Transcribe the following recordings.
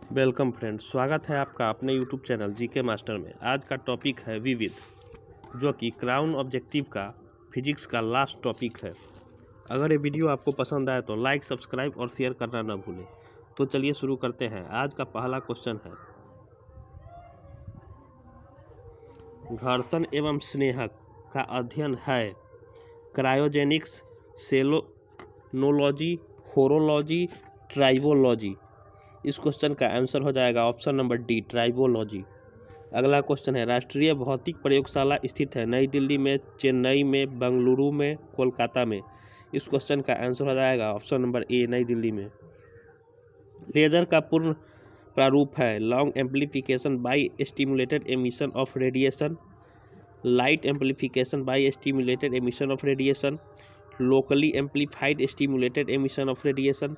Welcome friends, स्वागत है आपका अपने यूट्यूब चैनल जीके मास्टर में। आज का टॉपिक है विविध, जो कि क्राउन ऑब्जेक्टिव का फिजिक्स का लास्ट टॉपिक है। अगर ये वीडियो आपको पसंद आए तो लाइक, सब्सक्राइब और शेयर करना न भूलें। तो चलिए शुरू करते हैं। आज का पहला क्वेश्चन है, घर्षण एवं स्नेहक का अध्ययन है क्रायोजेनिक्स, सेलोनोलॉजी, होरोलॉजी, ट्राइबोलॉजी। इस क्वेश्चन का आंसर हो जाएगा ऑप्शन नंबर डी, ट्राइबोलॉजी। अगला क्वेश्चन है, राष्ट्रीय भौतिक प्रयोगशाला स्थित है नई दिल्ली में, चेन्नई में, बेंगलुरु में, कोलकाता में। इस क्वेश्चन का आंसर हो जाएगा ऑप्शन नंबर ए, नई दिल्ली में। लेजर का पूर्ण प्रारूप है long amplification by stimulated emission of radiation, light amplification by stimulated emission of radiation, locally amplified stimulated emission of radiation,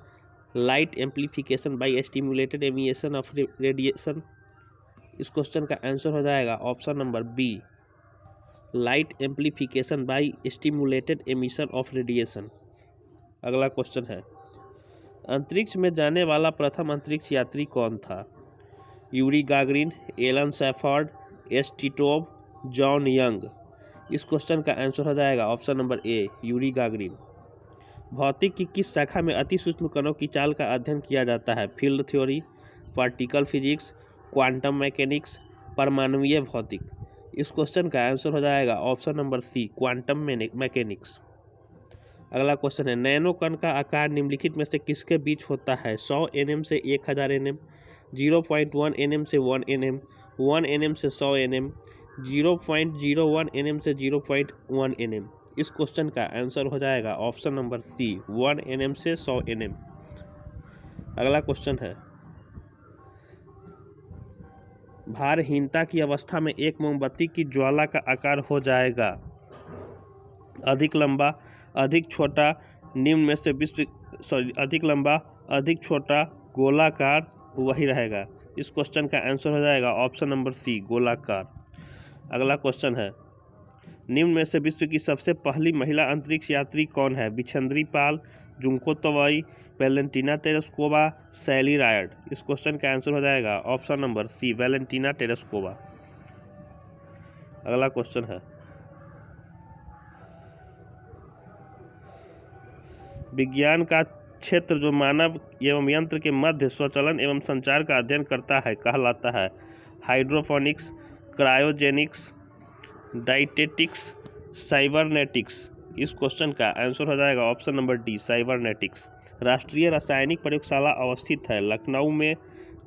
light amplification by stimulated emission of radiation. इस question का answer हो जाएगा option number B, light amplification by stimulated emission of radiation. अगला question है, अंतरिक्ष में जाने वाला प्रथम अंतरिक्ष यात्री कौन था? Yuri Gagarin, Alan Shepard, S Titov, John Young. इस क्वेश्चन का आंसर हो जाएगा option number A, Yuri Gagarin. भौतिक की किस शाखा में अति सूक्ष्म कणों की चाल का अध्ययन किया जाता है? Field theory, particle physics, quantum mechanics, परमाणुीय भौतिक। इस क्वेश्चन का आंसर हो जाएगा option number C, quantum mechanics. अगला क्वेश्चन है, नैनो कण का आकार निम्नलिखित में से किसके बीच होता है? 100 nm से 1000 nm, 0.1 nm से 1 nm, 1 nm से 100 nm, 0.01 nm से 0.1 nm। इस क्वेश्चन का आंसर हो जाएगा ऑप्शन नंबर सी, 1 nm से 100 nm। अगला क्वेश्चन है, भारहीनता की अवस्था में एक मोमबत्ती की ज्वाला का आकार हो जाएगा अधिक लंबा, अधिक छोटा, निम्न में से अधिक लंबा, अधिक छोटा, गोलाकार, वही रहेगा। इस क्वेश्चन का आंसर हो जाएगा ऑप्शन नंबर सी, गोलाकार। अगला क्वेश्चन है, निम्न में से विश्व की सबसे पहली महिला अंतरिक्ष यात्री कौन है? Bachendri Pal, Junko Tabei, Valentina Tereshkova, Sally Ride. इस क्वेश्चन का आंसर हो जाएगा option number C, Valentina Tereshkova. अगला क्वेश्चन है, विज्ञान का क्षेत्र जो मानव एवं यंत्र के मध्य स्वचलन एवं संचार का अध्ययन करता है कहलाता है? Hydroponics, cryogenics, dietetics, cybernetics. इस क्वेश्चन का आंसर हो जाएगा ऑप्शन नंबर डी, साइबरनेटिक्स। राष्ट्रीय रासायनिक प्रयोगशाला अवस्थित है लखनऊ में,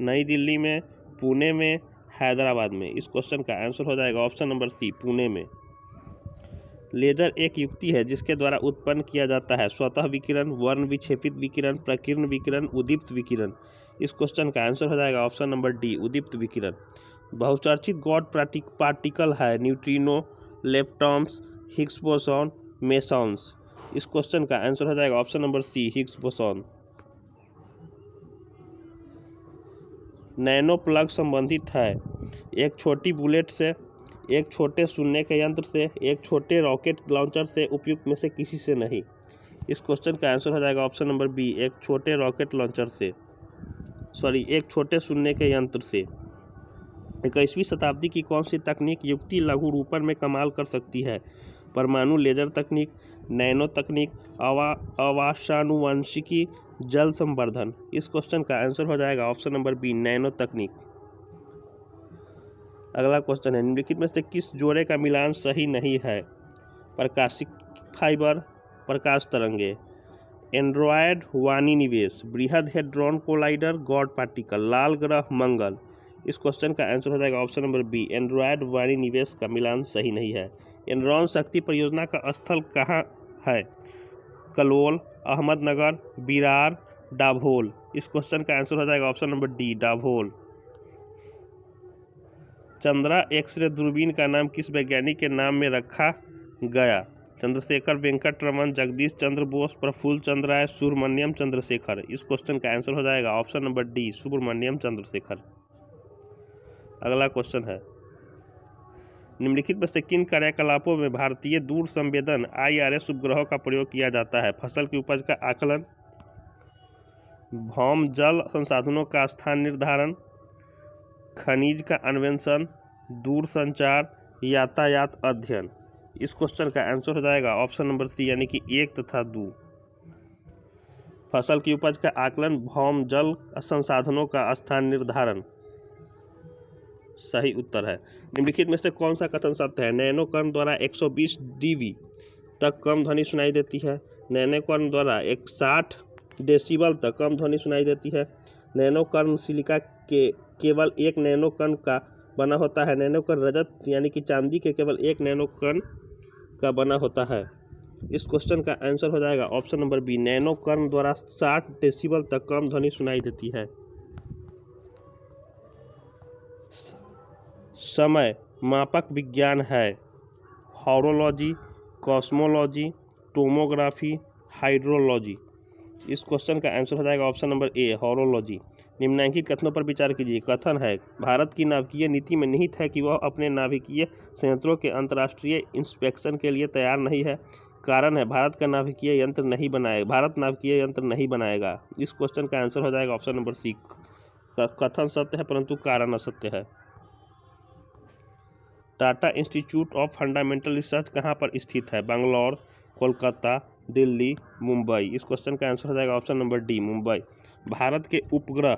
नई दिल्ली में, पुणे में, हैदराबाद में। इस क्वेश्चन का आंसर हो जाएगा ऑप्शन नंबर सी, पुणे में। लेजर एक युक्ति है जिसके द्वारा उत्पन्न किया जाता है स्वतः विकिरण, वर्ण विक्षेपित विकिरण, प्रकीर्ण विकिरण, उद्दीप्त विकिरण। इस क्वेश्चन का आंसर हो जाएगा ऑप्शन नंबर डी, उद्दीप्त विकिरण। बहुचर्चित गॉड पार्टिकल है neutrino, leptons, Higgs boson, mesons. इस क्वेश्चन का आंसर हो जाएगा option number C, Higgs boson. Nano plug संबंधित है एक छोटी बुलेट से, एक छोटे सुनने के यंत्र से, एक छोटे रॉकेट लॉन्चर से, उपयुक्त में से किसी से नहीं। इस क्वेश्चन का आंसर हो जाएगा ऑप्शन नंबर बी, एक छोटे रॉकेट लॉन्चर से, एक छोटे सुनने के यंत्र से। 21वीं शताब्दी की कौन सी तकनीक युक्ति लघु रूपन में कमाल कर सकती है? परमाणु लेजर तकनीक, नैनो तकनीक, आवासानुवंशिकी, जल संवर्धन। इस क्वेश्चन का आंसर हो जाएगा ऑप्शन नंबर बी, नैनो तकनीक। अगला क्वेश्चन है, निम्नलिखित में से किस जोड़े का मिलान सही नहीं है? प्रकाशिक फाइबर, प्रकाश तरंगे, एंड्रॉयड वाणी निवेश, बृहद हेड्रॉन कोलाइडर, गॉड पार्टिकल, लाल ग्रह मंगल। इस क्वेश्चन का आंसर हो जाएगा ऑप्शन नंबर बी, एंड्रॉयड वाणी निवेश का मिलान सही नहीं है। एनरॉन शक्ति परियोजना का स्थल कहाँ है? कलोल, अहमदनगर, विरार, डाभोल। इस क्वेश्चन का आंसर हो जाएगा option number D, Dabhol. Chandra X-ray दूरबीन का नाम किस वैज्ञानिक के नाम में रखा गया? चंद्रशेखर वेंकट रमन, जगदीश चंद्र बोस, प्रफुल्ल चंद्र राय, सुब्रमण्यम चंद्रशेखर। इस क्वेश्चन का आंसर हो जाएगा option number D, Subrahmanyan Chandrasekhar. अगला क्वेश्चन है, निम्नलिखित में से किन कार्यकलापों में भारतीय दूर संवेदन IRS उपग्रहों का प्रयोग किया जाता है? फसल की उपज का आकलन, भौम जल संसाधनों का स्थान निर्धारण, खनिज का अन्वेषण, दूर संचार, यातायात अध्ययन। इस क्वेश्चन का आंसर हो जाएगा ऑप्शन नंबर सी यानी कि 1 तथा 2। फसल की उपज का आकलन, भौम जल संसाधनों का स्थान निर्धारण सही उत्तर है। निम्नलिखित में से कौन सा कथन सत्य है? नैनो कण द्वारा 120 डीबी तक कम ध्वनि सुनाई देती है। नैनो कण द्वारा 60 डेसिबल तक कम ध्वनि सुनाई देती है। नैनो कण सिलिका के केवल एक नैनो कण का बना होता है। नैनो कण रजत यानी कि चांदी के केवल एक नैनो कण का बना होता है। इस क्वेश्चन का आंसर हो जाएगा ऑप्शन नंबर बी, नैनो कण द्वारा 60 डेसिबल तक कम ध्वनि सुनाई देती है। समय मापक विज्ञान है हॉरोलॉजी, कॉस्मोलॉजी, टोमोग्राफी, हाइड्रोलॉजी। इस क्वेश्चन का आंसर हो जाएगा ऑप्शन नंबर ए, हॉरोलॉजी। निम्नलिखित कथनों पर विचार कीजिए। कथन है भारत की नाभिकीय नीति में निहित है कि वह अपने नाभिकीय संयंत्रों के अंतर्राष्ट्रीय इंस्पेक्शन के लिए तैयार नहीं है। कारण है भारत नाभिकीय यंत्र नहीं बनाएगा। इस क्वेश्चन का आंसर हो जाएगा ऑप्शन नंबर सी, कथन सत्य है परंतु कारण असत्य है। Tata institute of fundamental research कहाँ पर स्थित है? बैंगलोर, कोलकाता, दिल्ली, मुंबई। इस क्वेश्चन का आंसर हो जाएगा option number D, Mumbai. Bharat के उपग्रह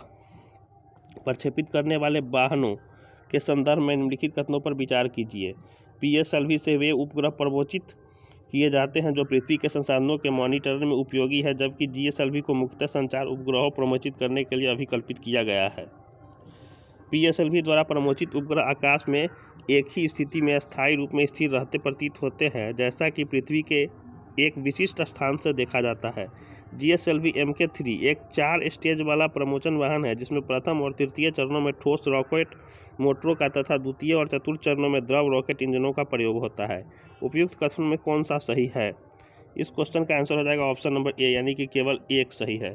प्रक्षेपित करने वाले वाहनों के संदर्भ में निम्नलिखित कथनों पर विचार कीजिए। पीएसएलवी से वे उपग्रह प्रवोचित किए जाते हैं जो पृथ्वी के संसाधनों के मॉनिटरिंग में उपयोगी है, जबकि जीएसएलवी को मुख्यतः संचार उपग्रहों प्रमोचित करने के लिए अभिकल्पित किया गया है। पीएसएलवी द्वारा प्रमोचित उपग्रह आकाश में एक ही स्थिति में अस्थायी रूप में स्थिर रहते प्रतीत होते हैं, जैसा कि पृथ्वी के एक विशिष्ट स्थान से देखा जाता है। जीएसएलवी MK3 एक 4 स्टेज वाला प्रमोचन वाहन है, जिसमें प्रथम और तृतीय चरणों में ठोस रॉकेट मोटरों का तथा द्वितीय और चतुर्थ चरणों में द्रव रॉकेट इंजनों का प्रयोग होता है। उपयुक्त कथन में कौन सा सही है? इस क्वेश्चन का आंसर हो जाएगा ऑप्शन नंबर ए यानी कि केवल एक सही है।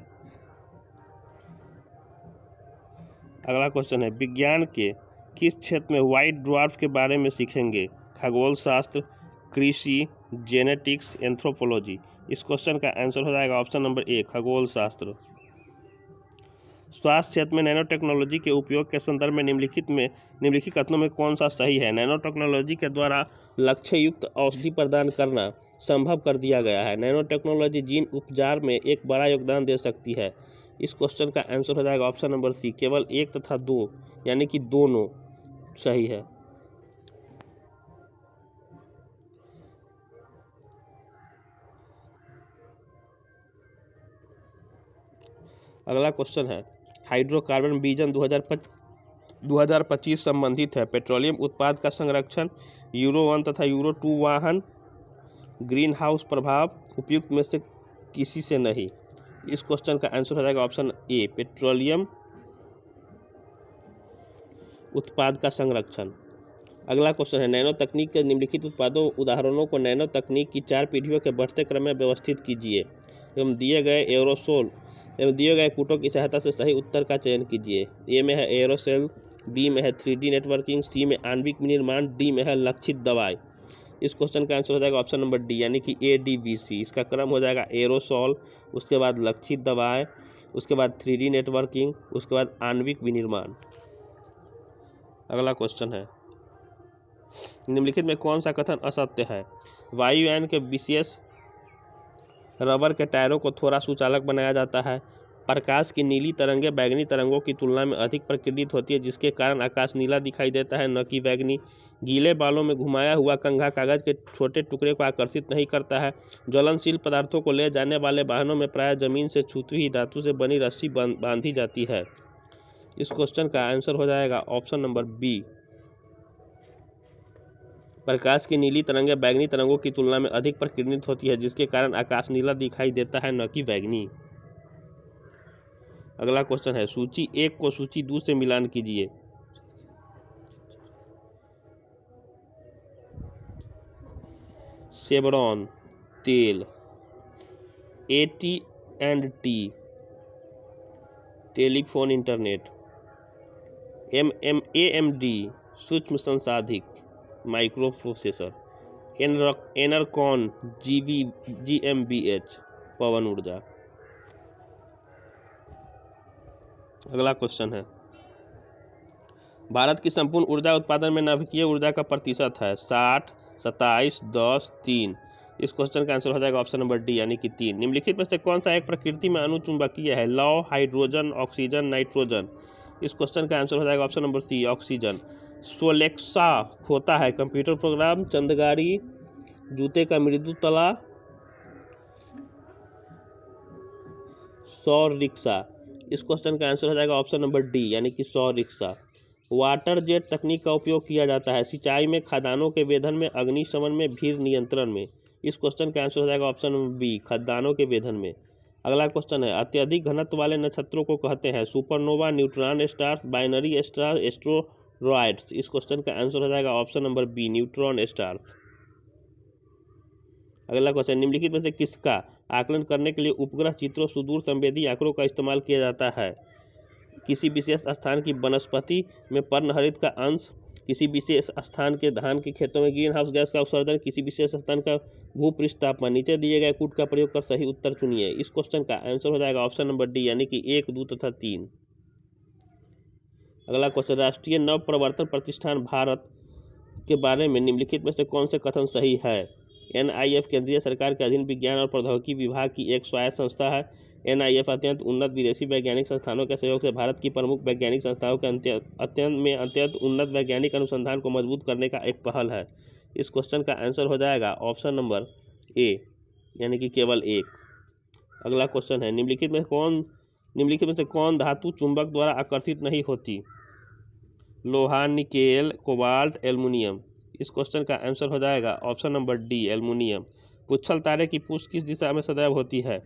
अगला क्वेश्चन है विज्ञान के किस क्षेत्र में व्हाइट ड्वार्फ के बारे में सीखेंगे? खगोल शास्त्र, कृषि, जेनेटिक्स, एंथ्रोपोलॉजी। इस क्वेश्चन का आंसर हो जाएगा ऑप्शन नंबर ए, खगोल शास्त्र। स्वास्थ्य क्षेत्र में नैनो टेक्नोलॉजी के उपयोग के संदर्भ में निम्नलिखित कथनों में कौन सा सही है? नैनो टेक्नोलॉजी के द्वारा लक्ष्य युक्त औषधि प्रदान करना संभव कर दिया गया है। नैनो टेक्नोलॉजी जीन उपचार में एक बड़ा योगदान दे सकती है। इस क्वेश्चन का आंसर हो जाएगा ऑप्शन नंबर सी, केवल 1 तथा 2 यानी कि दोनों सही है। अगला क्वेश्चन है हाइड्रोकार्बन विजन 2025 संबंधित है पेट्रोलियम उत्पाद का संरक्षण, यूरो 1 तथा यूरो 2 वाहन, ग्रीन हाउस प्रभाव, उपयुक्त में से किसी से नहीं। इस क्वेश्चन का आंसर हो जाएगा ऑप्शन ए, पेट्रोलियम उत्पाद का संरक्षण। अगला क्वेश्चन है नैनो तकनीक के निम्नलिखित उत्पादों उदाहरणों को नैनो तकनीक की 4 पीढ़ियों के बढ़ते क्रम में व्यवस्थित कीजिए एवं दिए गए कूटों की सहायता से सही उत्तर का चयन कीजिए। ए में है एरोसेल, बी में है 3D नेटवर्किंग, सी में आणविक विनिर्माण, डी में है लक्षित दवाई। इस क्वेश्चन का आंसर हो जाएगा ऑप्शन नंबर डी यानी कि ADVC। इसका क्रम हो जाएगा एरोसोल, उसके बाद लक्षित दवाएं, उसके बाद 3D नेटवर्किंग, उसके बाद आणविक विनिर्माण। अगला क्वेश्चन है निम्नलिखित में कौन सा कथन असत्य है? वायुयान के विशेष रबर के टायरों को थोड़ा सुचालक बनाया जाता है। प्रकाश की नीली तरंगें बैगनी तरंगों की तुलना में अधिक प्रकीर्णित होती है, जिसके कारण आकाश नीला दिखाई देता है, न कि बैगनी। गीले बालों में घुमाया हुआ कंघा कागज के छोटे टुकड़े को आकर्षित नहीं करता है। ज्वलनशील पदार्थों को ले जाने वाले वाहनों में प्रायः जमीन से छूती हुई धातु से बनी रस्सी बांधी जाती है। इस क्वेश्चन का आंसर हो जाएगा ऑप्शन नंबर बी, प्रकाश की नीली तरंगें बैगनी तरंगों की तुलना में अधिक प्रकीर्णित होती है, जिसके कारण आकाश नीला दिखाई देता है, न कि बैगनी। अगला क्वेश्चन है सूची 1 को सूची 2 से मिलान कीजिए। शेवरॉन तेल, AT&T टेलीफोन इंटरनेट, AMD सूक्ष्म संसाधिक माइक्रो प्रोसेसर, एनरकॉन GmbH पवन ऊर्जा। अगला क्वेश्चन है, भारत की संपूर्ण ऊर्जा उत्पादन में नाभिकीय ऊर्जा का प्रतिशत है 60, 27, 10, 3। इस क्वेश्चन का आंसर हो जाएगा ऑप्शन नंबर डी यानी कि 3। निम्नलिखित में से कौन सा एक प्रकृति में अणुचुंबकीय है? लौ, हाइड्रोजन, ऑक्सीजन, नाइट्रोजन। इस क्वेश्चन का आंसर हो जाएगा ऑप्शन नंबर सी ऑक्सीजन। सोलेक्सा होता है कंप्यूटर प्रोग्राम, चंदगाड़ी, जूते का मृदु तला, सौर रिक्शा। इस क्वेश्चन का आंसर हो जाएगा ऑप्शन नंबर डी यानी कि सौर रिक्शा। वाटर जेट तकनीक का उपयोग किया जाता है सिंचाई में, खदानों के वेधन में, अग्निशमन में, भीड़ नियंत्रण में। इस क्वेश्चन का आंसर हो जाएगा ऑप्शन नंबर बी खदानों के वेधन में। अगला क्वेश्चन है, अत्यधिक घनत्व वाले नक्षत्रों को कहते हैं? Supernova, neutron stars, binary star, asteroids. इस क्वेश्चन का आंसर हो जाएगा option number B neutron stars. अगला क्वेश्चन, निम्नलिखित में से किसका आकलन करने के लिए उपग्रह चित्रों, सुदूर संवेदी आंकड़ों का इस्तेमाल किया जाता है? किसी विशेष स्थान की वनस्पति में पर्णहरित का अंश, किसी विशेष स्थान के धान के खेतों में ग्रीन हाउस गैस का उत्सर्जन, किसी विशेष स्थान का भूपृष्ठ तापमान। नीचे दिए गए कूट का प्रयोग कर सही उत्तर चुनिए। इस क्वेश्चन का आंसर हो जाएगा ऑप्शन नंबर डी यानी कि 1, 2 तथा 3। अगला क्वेश्चन, राष्ट्रीय नव प्रवर्तन प्रतिष्ठान भारत के बारे में निम्नलिखित में से कौन से कथन सही है? NIF केंद्रीय सरकार के अधीन विज्ञान और प्रौद्योगिकी विभाग की एक स्वायत्त संस्था है। NIF अत्यंत उन्नत विदेशी वैज्ञानिक संस्थानों के सहयोग से भारत की प्रमुख वैज्ञानिक संस्थाओं के अत्यंत उन्नत वैज्ञानिक अनुसंधान को मजबूत करने का एक पहल है। इस क्वेश्चन का आंसर हो जाएगा ऑप्शन नंबर ए यानी कि केवल 1। अगला क्वेश्चन है, निम्नलिखित में से कौन धातु चुंबक द्वारा आकर्षित नहीं होती? लोहा, निकेल, कोबाल्ट, एल्युमिनियम। इस क्वेश्चन का आंसर हो जाएगा ऑप्शन नंबर डी एल्युमिनियम। पुच्छल तारे की पूछ किस दिशा में सदैव होती है?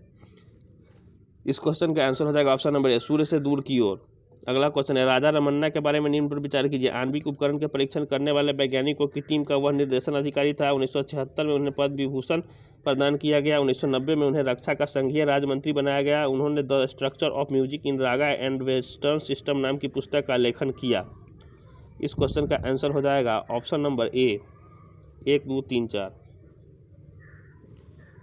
इस क्वेश्चन का आंसर हो जाएगा ऑप्शन नंबर ए सूर्य से दूर की ओर। अगला क्वेश्चन है, राजा रमन्ना के बारे में निम्न पर विचार कीजिए। आणविक उपकरण के परीक्षण करने वाले वैज्ञानिकों की टीम का वह निर्देशन अधिकारी था। 1976 में उन्हें पद्म विभूषण प्रदान किया गया। 1990 में उन्हें रक्षा का संघीय राज्य मंत्री बनाया गया। उन्होंने the structure of music in Raga and western system नाम की पुस्तक का लेखन किया। इस क्वेश्चन का आंसर हो जाएगा ऑप्शन नंबर ए 1, 2, 3, 4।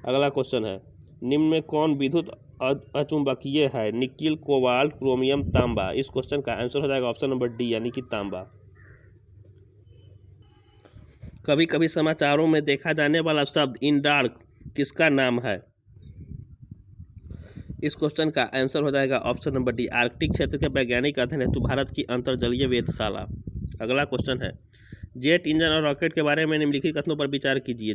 अगला क्वेश्चन है, निम्न में कौन विद्युत अचुंबकीय है? निकिल, कोबाल्ट, क्रोमियम, तांबा। इस क्वेश्चन का आंसर हो जाएगा ऑप्शन नंबर डी यानी कि तांबा। कभी कभी समाचारों में देखा जाने वाला शब्द इन डार्क किसका नाम है? इस क्वेश्चन का आंसर हो जाएगा ऑप्शन नंबर डी आर्कटिक क्षेत्र के वैज्ञानिक अध्ययन हेतु भारत की अंतर्जलीय वेधशाला। अगला क्वेश्चन है, जेट इंजन और रॉकेट के बारे में निम्नलिखित कथनों पर विचार कीजिए।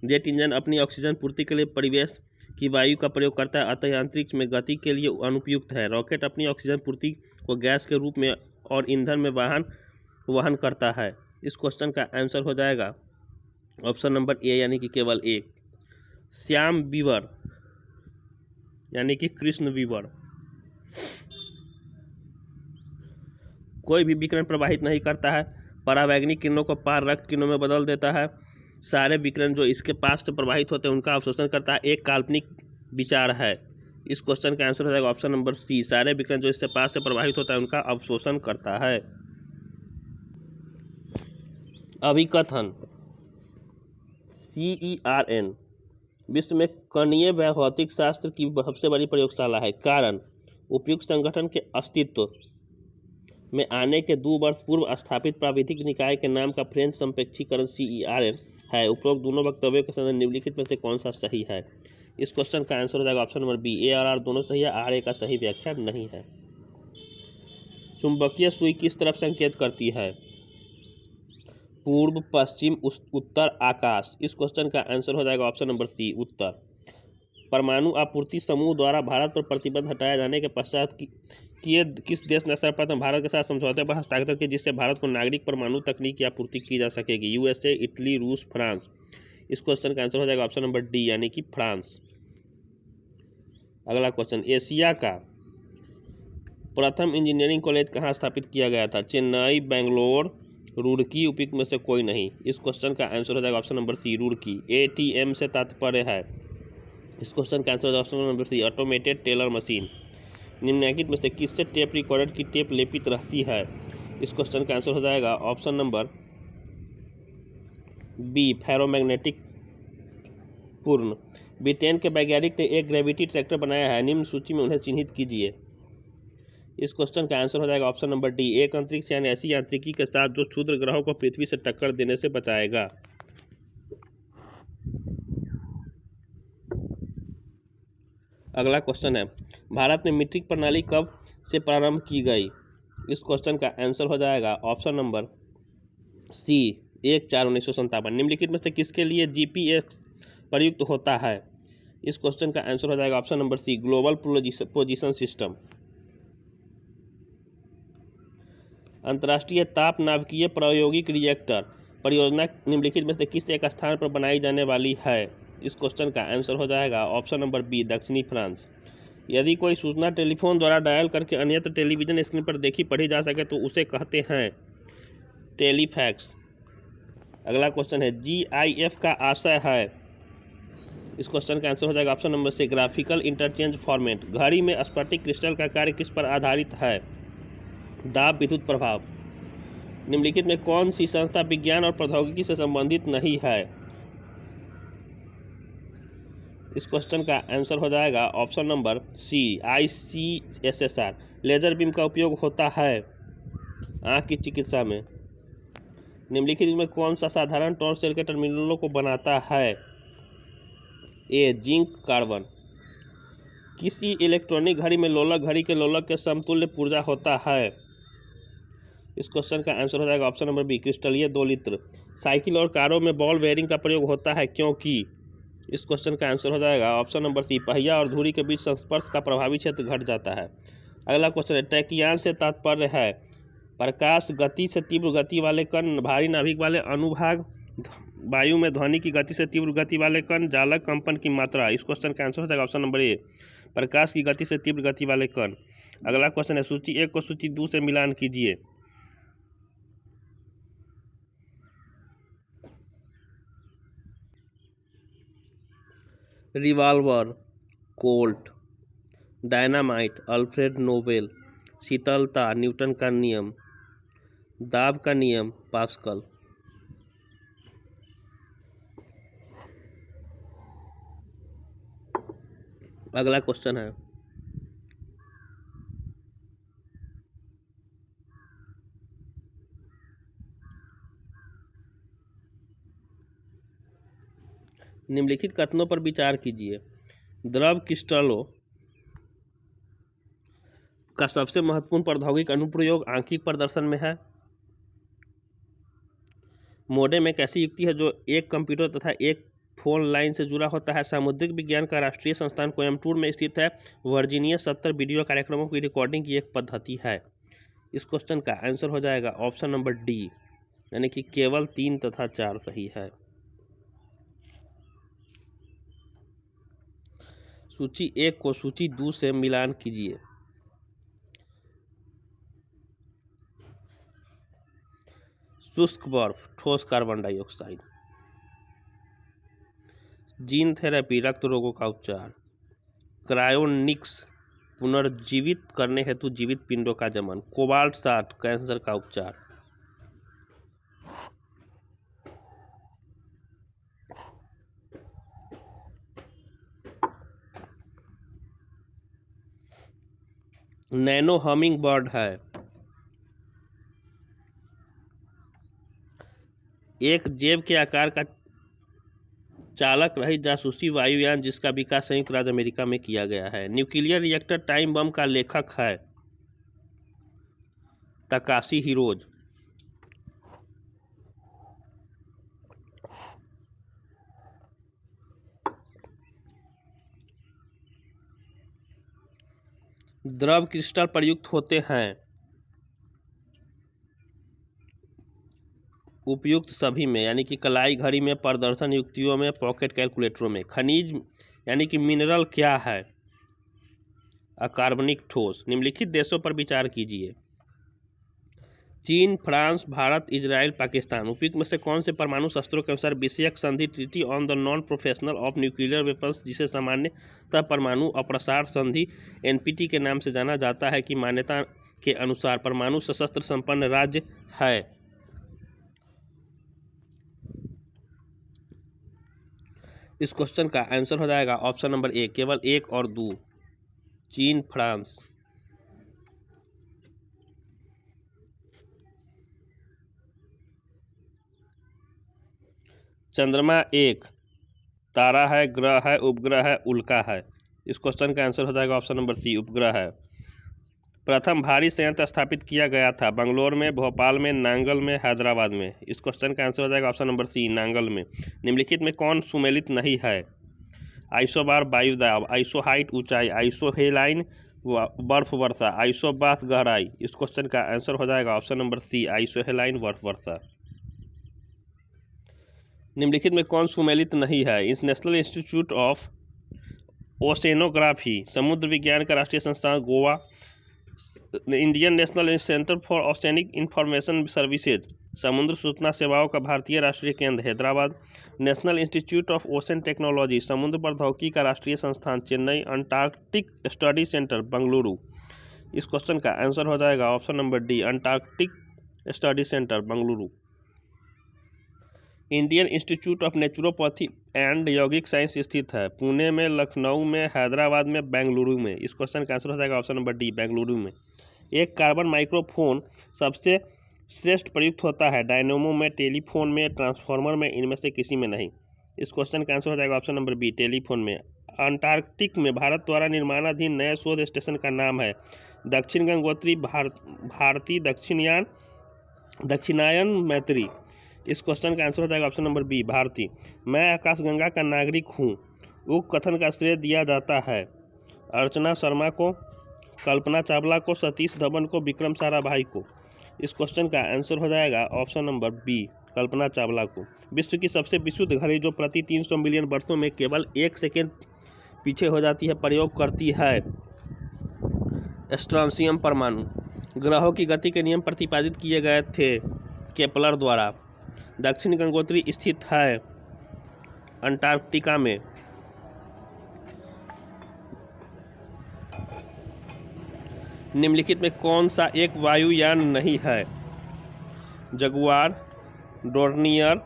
जेट इंजन अपनी ऑक्सीजन पूर्ति के लिए परिवेश की वायु का प्रयोग करता है, अतः अंतरिक्ष में गति के लिए अनुपयुक्त है। रॉकेट अपनी ऑक्सीजन पूर्ति को गैस के रूप में और ईंधन में वहन करता है। इस क्वेश्चन का आंसर हो जाएगा ऑप्शन नंबर ए यानी कि केवल 1। श्याम बीवर यानी कि कृष्ण बीवर। कोई भी विकिरण प्रवाहित नहीं करता है, परावैंगनिक किरणों को पार रक्त किरणों में बदल देता है। सारे विकिरण जो इसके पास से प्रवाहित होते हैं उनका अवशोषण करता है। एक काल्पनिक विचार है। इस क्वेश्चन का आंसर हो जाएगा ऑप्शन नंबर सी सारे विकिरण जो इसके पास से प्रवाहित होता है उनका अवशोषण करता है। अभिकथन CERN विश्व में कणीय भौतिक शास्त्र की सबसे बड़ी प्रयोगशाला है। कारण, उपयुक्त संगठन के अस्तित्व में आने के 2 वर्ष पूर्व स्थापित प्राविधिक निकाय के नाम का फ्रेंच संप्रेक्षीकरण CERN है। उपरोक्त दोनों वक्तव्यों के संदर्भ निम्नलिखित में से कौन सा सही है? इस क्वेश्चन का आंसर हो जाएगा ऑप्शन नंबर बी ए और आर दोनों सही है। आर ए का सही व्याख्या नहीं है। चुंबकीय सुई किस तरफ संकेत करती है? पूर्व, पश्चिम, उत्तर, आकाश। इस क्वेश्चन का आंसर हो जाएगा ऑप्शन नंबर सी उत्तर। परमाणु आपूर्ति समूह द्वारा भारत पर प्रतिबंध हटाए जाने के पश्चात किस देश ने सर्वप्रथम भारत के साथ समझौते पर हस्ताक्षर किए जिससे भारत को नागरिक परमाणु तकनीक की आपूर्ति की जा सकेगी? USA, इटली, रूस, फ्रांस। इस क्वेश्चन का आंसर हो जाएगा ऑप्शन नंबर डी यानी कि फ्रांस। अगला क्वेश्चन, एशिया का प्रथम इंजीनियरिंग कॉलेज कहाँ स्थापित किया गया था? चेन्नई, बेंगलोर, रुड़की। उपयुक्त में से कोई नहीं। इस क्वेश्चन का आंसर हो जाएगा option number C Roorkee. ATM से तात्पर्य है। इस क्वेश्चन का आंसर हो जाएगा option number C automated teller machine. निम्नलिखित में से किससे टेप रिकॉर्डर की टेप लेपित रहती है? इस क्वेश्चन का आंसर हो जाएगा ऑप्शन नंबर बी फेरोमैग्नेटिक पूर्ण। ब्रिटेन के वैज्ञानिक ने एक ग्रेविटी ट्रैक्टर बनाया है। निम्न सूची में उन्हें चिन्हित कीजिए। इस क्वेश्चन का आंसर हो जाएगा ऑप्शन नंबर डी, एक अंतरिक्ष यान ऐसी यांत्रिकी के साथ जो क्षुद्र ग्रहों को पृथ्वी से टक्कर देने से बचाएगा। अगला क्वेश्चन है, भारत में मीट्रिक प्रणाली कब से प्रारंभ की गई? इस क्वेश्चन का आंसर हो जाएगा ऑप्शन नंबर सी, 1/4/1957। निम्नलिखित में से किसके लिए जीपीएस प्रयुक्त होता है? इस क्वेश्चन का आंसर हो जाएगा option number C, global positioning system. अंतर्राष्ट्रीय ताप नाभिकीय प्रायोगिक रिएक्टर परियोजना निम्नलिखित में से किस एक स्थान पर बनाई जाने वाली है? इस क्वेश्चन का आंसर हो जाएगा ऑप्शन नंबर बी, दक्षिणी फ्रांस। यदि कोई सूचना टेलीफोन द्वारा डायल करके अन्यत्र टेलीविजन स्क्रीन पर देखी पढ़ी जा सके तो उसे कहते हैं टेलीफैक्स। अगला क्वेश्चन है, GIF का आशय है? इस क्वेश्चन का आंसर हो जाएगा option number C, graphical interchange format. घड़ी में स्फटिक क्रिस्टल का कार्य किस पर आधारित है? दाब विद्युत प्रभाव। निम्नलिखित में कौन सी संस्था विज्ञान और प्रौद्योगिकी से संबंधित नहीं है? इस क्वेश्चन का आंसर हो जाएगा option number C, ICSSR। Laser beam का उपयोग होता है आँख की चिकित्सा में। निम्नलिखित में कौन सा साधारण टॉर्च सेल के टर्मिनलों को बनाता है? ए, जिंक कार्बन। किसी इलेक्ट्रॉनिक घड़ी में लोलक घड़ी के लोलक के समतुल्य पुर्जा होता है? इस क्वेश्चन का आंसर हो जाएगा ऑप्शन नंबर बी, क्रिस्टलीय 2 लित्र। साइकिल और कारों में बॉल बेयरिंग का प्रयोग होता है क्योंकि? इस क्वेश्चन का आंसर हो जाएगा ऑप्शन नंबर सी, पहिया और धुरी के बीच संस्पर्श का प्रभावी क्षेत्र घट जाता है। अगला क्वेश्चन है, टैकियान से तात्पर्य है प्रकाश गति से तीव्र गति वाले कण, भारी नाभिक वाले अनुभाग, वायु में ध्वनि की गति से तीव्र गति वाले कण, जालक कंपन की मात्रा। इस क्वेश्चन का आंसर हो जाएगा ऑप्शन नंबर ए, प्रकाश की गति से तीव्र गति वाले कण। अगला क्वेश्चन है, सूची 1 को सूची 2 से मिलान कीजिए। Revolver, Colt. Dynamite, Alfred Nobel. शीतलता, न्यूटन का नियम। दाब का नियम, पास्कल। अगला क्वेश्चन है, निम्नलिखित कथनों पर विचार कीजिए। द्रव क्रिस्टलों का सबसे महत्वपूर्ण प्रौद्योगिक अनुप्रयोग आंखिक प्रदर्शन में है। मोडेम एक ऐसी युक्ति है जो एक कंप्यूटर तथा एक फोन लाइन से जुड़ा होता है। सामुद्रिक विज्ञान का राष्ट्रीय संस्थान कोयम्बटूर में स्थित है। वर्जीनिया 70 वीडियो कार्यक्रमों की रिकॉर्डिंग की एक पद्धति है। इस क्वेश्चन का आंसर हो जाएगा ऑप्शन नंबर डी, यानी कि केवल 3 तथा 4 सही है। सूची 1 को सूची 2 से मिलान कीजिए। शुष्क बर्फ, ठोस कार्बन डाइऑक्साइड। जीन थेरेपी, रक्त रोगों का उपचार। क्रायोनिक्स, पुनर्जीवित करने हेतु जीवित पिंडों का जमन। कोबाल्ट 60, कैंसर का उपचार। नैनो हमिंग बर्ड है। एक जेब के आकार का चालक रहित जासूसी वायुयान जिसका विकास संयुक्त राज्य अमेरिका में किया गया है। न्यूक्लियर रिएक्टर टाइम बम का लेखक है तकाशी हिरोज। द्रव क्रिस्टल प्रयुक्त होते हैं उपयुक्त सभी में, यानी कि कलाई घड़ी में, प्रदर्शन युक्तियों में, पॉकेट कैलकुलेटरों में। खनिज यानी कि मिनरल क्या है? अकार्बनिक ठोस। निम्नलिखित देशों पर विचार कीजिए। चीन, फ्रांस, भारत, इजराइल, पाकिस्तान। उपयुक्त में से कौन से परमाणु शस्त्रों के अनुसार विषयक संधि treaty on the non professional of nuclear weapons, जिसे सामान्यतः परमाणु अप्रसार संधि NPT के नाम से जाना जाता है, की मान्यता के अनुसार परमाणु सशस्त्र संपन्न राज्य है? इस क्वेश्चन का आंसर हो जाएगा ऑप्शन नंबर ए, केवल 1 और 2, चीन, फ्रांस। चंद्रमा एक तारा है, ग्रह है, उपग्रह है, उल्का है? इस क्वेश्चन का आंसर हो जाएगा ऑप्शन नंबर सी, उपग्रह है। प्रथम भारी संयंत्र स्थापित किया गया था बंगलोर में, भोपाल में, नांगल में, हैदराबाद में? इस क्वेश्चन का आंसर हो जाएगा ऑप्शन नंबर सी, नांगल में। निम्नलिखित में कौन सुमेलित नहीं है? आइसोबार वायुदाब, आइसोहाइट ऊंचाई, आइसोहेलाइन बर्फ वर्षा, आइसोबास गहराई? इस क्वेश्चन का आंसर हो जाएगा ऑप्शन नंबर सी, आइसोहेलाइन बर्फ वर्षा। निम्नलिखित में कौन सुमेलित नहीं है? इस नेशनल इंस्टीट्यूट ऑफ ओशेनोग्राफी, समुद्र विज्ञान का राष्ट्रीय संस्थान Goa, Indian national centre for oceanic information services, समुद्र सूचना सेवाओं का भारतीय राष्ट्रीय केंद्र Hyderabad, national institute of ocean technology, समुद्र प्रौद्योगिकी का राष्ट्रीय संस्थान Chennai, Antarctic study centre Bengaluru? इस क्वेश्चन का आंसर हो जाएगा option number D, Antarctic study centre Bengaluru. Indian institute of naturopathy and यौगिक साइंस स्थित है पुणे में, लखनऊ में, हैदराबाद में, बेंगलुरु में? इस क्वेश्चन का आंसर हो जाएगा ऑप्शन नंबर डी, बेंगलुरु में। एक कार्बन माइक्रोफोन सबसे श्रेष्ठ प्रयुक्त होता है डायनेमो में, टेलीफोन में, ट्रांसफार्मर में, इनमें से किसी में नहीं? इस क्वेश्चन का आंसर हो जाएगा ऑप्शन नंबर बी, टेलीफोन में। अंटार्कटिक में भारत द्वारा निर्माणाधीन नए शोध स्टेशन का नाम है दक्षिण गंगोत्री भारती दक्षिणायन मैत्री? इस क्वेश्चन का आंसर हो जाएगा ऑप्शन नंबर बी, भारती। मैं आकाशगंगा का नागरिक हूँ, उक्त कथन का श्रेय दिया जाता है अर्चना शर्मा को, कल्पना चावला को, सतीश धवन को, विक्रम साराभाई को? इस क्वेश्चन का आंसर हो जाएगा option number B, Kalpana Chawla को। विश्व की सबसे विशुद्ध घड़ी जो प्रति 300 मिलियन वर्षों में केवल 1 सेकेंड पीछे हो जाती है, प्रयोग करती है स्ट्रॉन्शियम परमाणु। ग्रहों की गति के नियम प्रतिपादित किए गए थे केपलर द्वारा। दक्षिण गंगोत्री स्थित है अंटार्कटिका में। निम्नलिखित में कौन सा एक वायुयान नहीं है? जगुआर, डोर्नियर,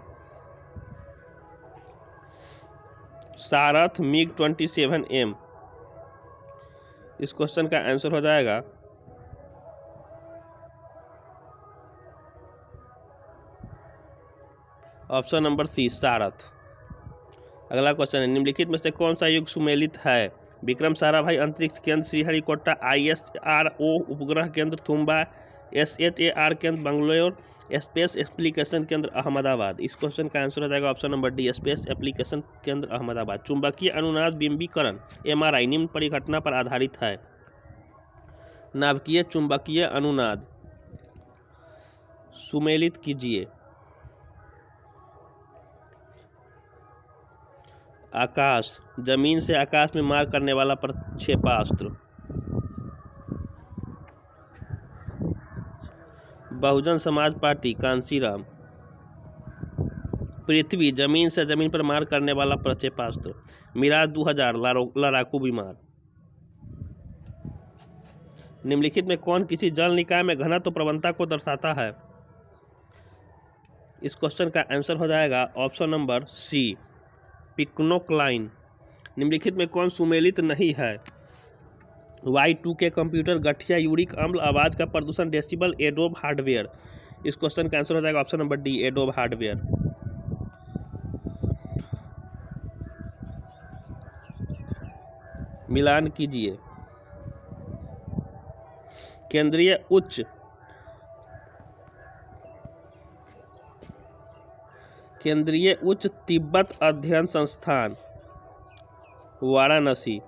सारथ, मिग 27M? इस क्वेश्चन का आंसर हो जाएगा ऑप्शन नंबर सी, सारथ। अगला क्वेश्चन है, निम्नलिखित में से कौन सा युग सुमेलित है? विक्रम साराभाई अंतरिक्ष केंद्र श्रीहरिकोटा, ISRO उपग्रह केंद्र तुम्बा, SHAR केंद्र बंगलोर, स्पेस एप्लीकेशन केंद्र अहमदाबाद? इस क्वेश्चन का आंसर हो जाएगा option number D, space application केंद्र अहमदाबाद। चुंबकीय अनुनाद बिंबीकरण MRI निम्न परिघटना पर आधारित है? नाभिकीय चुंबकीय अनुनाद। सुमेलित कीजिए। आकाश, जमीन से आकाश में मार करने वाला प्रक्षेपास्त्र। बहुजन समाज पार्टी कांसीराम। पृथ्वी, जमीन से जमीन पर मार करने वाला प्रक्षेपास्त्र। मिराज 2000 लड़ाकू विमान। निम्नलिखित में कौन किसी जल निकाय में घनत्व प्रवणता को दर्शाता है? इस क्वेश्चन का आंसर हो जाएगा ऑप्शन नंबर सी, पिक्नोक्लाइन। निम्नलिखित में कौन सुमेलित नहीं है? Y2K कंप्यूटर, गठिया, यूरिक अम्ल, आवाज़ का प्रदूषण, डेसिबल, एडोब हार्डवेयर? इस क्वेश्चन का आंसर हो जाएगा option number D, Adobe hardware. मिलान कीजिए। केंद्रीय उच्च तिब्बत अध्ययन संस्थान वाराणसी,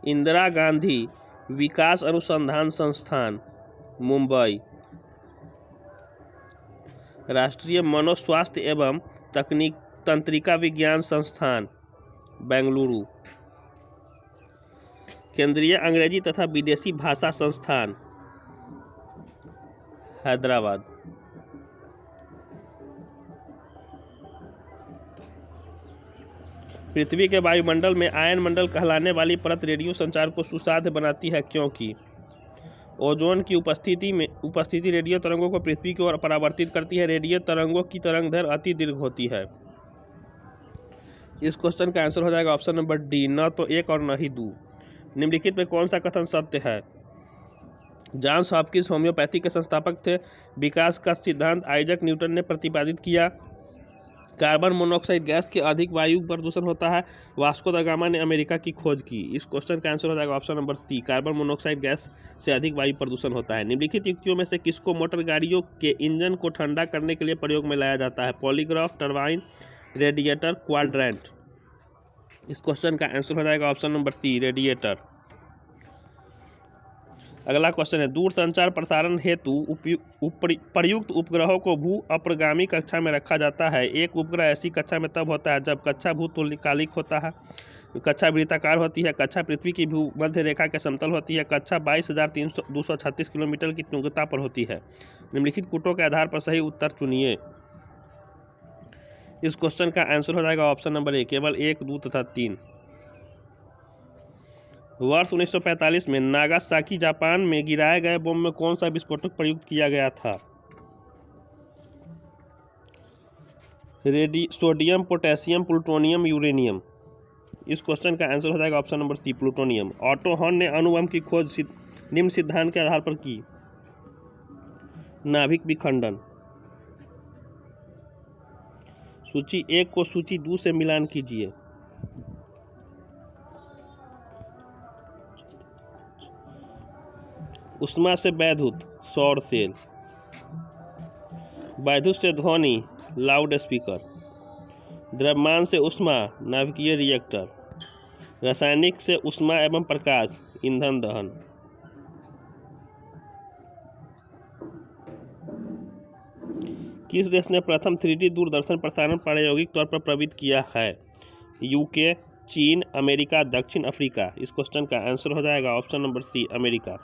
इंदिरा गांधी विकास अनुसंधान संस्थान मुंबई, राष्ट्रीय मनोस्वास्थ्य एवं तंत्रिका विज्ञान संस्थान बेंगलुरु, केंद्रीय अंग्रेजी तथा विदेशी भाषा संस्थान हैदराबाद। पृथ्वी के वायुमंडल में आयन मंडल कहलाने वाली परत रेडियो संचार को सुसाध्य बनाती है, क्योंकि ओजोन की उपस्थिति रेडियो तरंगों को पृथ्वी की ओर परावर्तित करती है। रेडियो तरंगों की तरंगदैर्घ्य अति दीर्घ होती है। इस क्वेश्चन का आंसर हो जाएगा ऑप्शन नंबर डी, न तो 1 और न ही 2। निम्नलिखित में कौन सा कथन सत्य है? जॉन्स हॉपकिंस होम्योपैथी के संस्थापक थे। विकास का सिद्धांत आइजैक न्यूटन ने प्रतिपादित किया। कार्बन मोनोऑक्साइड गैस के अधिक वायु प्रदूषण होता है। वास्को द गामा ने अमेरिका की खोज की। इस क्वेश्चन का आंसर हो जाएगा option number C, carbon monoxide gas से अधिक वायु प्रदूषण होता है। निम्नलिखित युक्तियों में से किसको मोटर गाड़ियों के इंजन को ठंडा करने के लिए प्रयोग में लाया जाता है? Polygraph, turbine, radiator, quadrant. इस क्वेश्चन का आंसर हो जाएगा ऑप्शन नंबर सी, रेडिएटर। अगला क्वेश्चन है, दूर संचार प्रसारण हेतु प्रयुक्त उपग्रहों को भू अप्रगामी कक्षा में रखा जाता है। एक उपग्रह ऐसी कक्षा में तब होता है जब कक्षा भूतुल्यकालिक होता है, कक्षा वृत्ताकार होती है, कक्षा पृथ्वी की भूमध्य रेखा के समतल होती है, कक्षा 22,236 किलोमीटर की तीव्रता पर होती है। निम्नलिखित कूटों के आधार पर सही उत्तर चुनिए। इस क्वेश्चन का आंसर हो जाएगा ऑप्शन नंबर ए, केवल 1, 2 तथा 3। वर्ष 1945 में नागासाकी जापान में गिराए गए बम में कौन सा विस्फोटक प्रयुक्त किया गया था? Sodium, potassium, plutonium, uranium. इस क्वेश्चन का आंसर हो जाएगा option number C, plutonium. Otto Hahn ने अणु बम की खोज निम्न सिद्धांत के आधार पर की। नाभिक विखंडन। सूची 1 को सूची 2 से मिलान कीजिए। उष्मा से वैद्युत, सौर सेल। वैद्युत से ध्वनि, लाउड स्पीकर। द्रव्यमान से उष्मा, नाभिकीय रिएक्टर। रासायनिक से उष्मा एवं प्रकाश, ईंधन दहन। किस देश ने प्रथम 3D दूरदर्शन प्रसारण प्रायोगिक तौर पर प्रवित किया है? यूके, चीन, अमेरिका, दक्षिण अफ्रीका। इस क्वेश्चन का आंसर हो जाएगा ऑप्शन नंबर सी, अमेरिका।